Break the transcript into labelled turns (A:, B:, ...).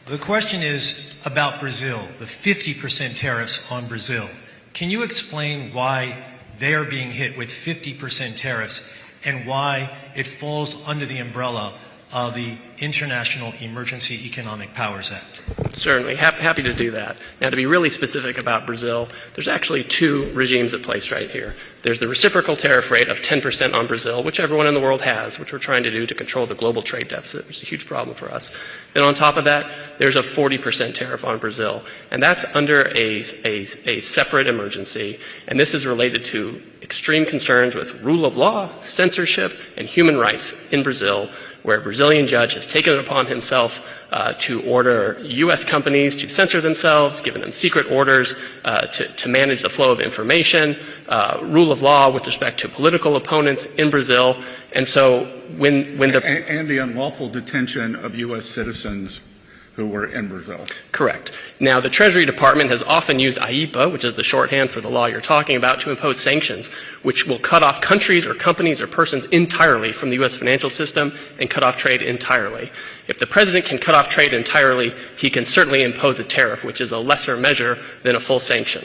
A: The question is about Brazil, the 50% tariffs on Brazil. Can you explain why they are being hit with 50% tariffs and why it falls under the umbrella of the International Emergency Economic Powers Act?
B: Certainly. Happy to do that. Now, to be really specific about Brazil, there's actually two regimes at place right here. There's the reciprocal tariff rate of 10% on Brazil, which everyone in the world has, which we're trying to do to control the global trade deficit, which is a huge problem for us. Then on top of that, there's a 40% tariff on Brazil, and that's under a separate emergency, and this is related to extreme concerns with rule of law, censorship, and human rights in Brazil, where a Brazilian judge has taken it upon himself to order U.S. companies to censor themselves, given them secret orders to manage the flow of information, rule of law with respect to political opponents in Brazil. And so when the...
C: And the unlawful detention of U.S. citizens who were in Brazil.
B: Correct. Now, the Treasury Department has often used AIPA, which is the shorthand for the law you're talking about, to impose sanctions, which will cut off countries or companies or persons entirely from the U.S. financial system and cut off trade entirely. If the president can cut off trade entirely, he can certainly impose a tariff, which is a lesser measure than a full sanction.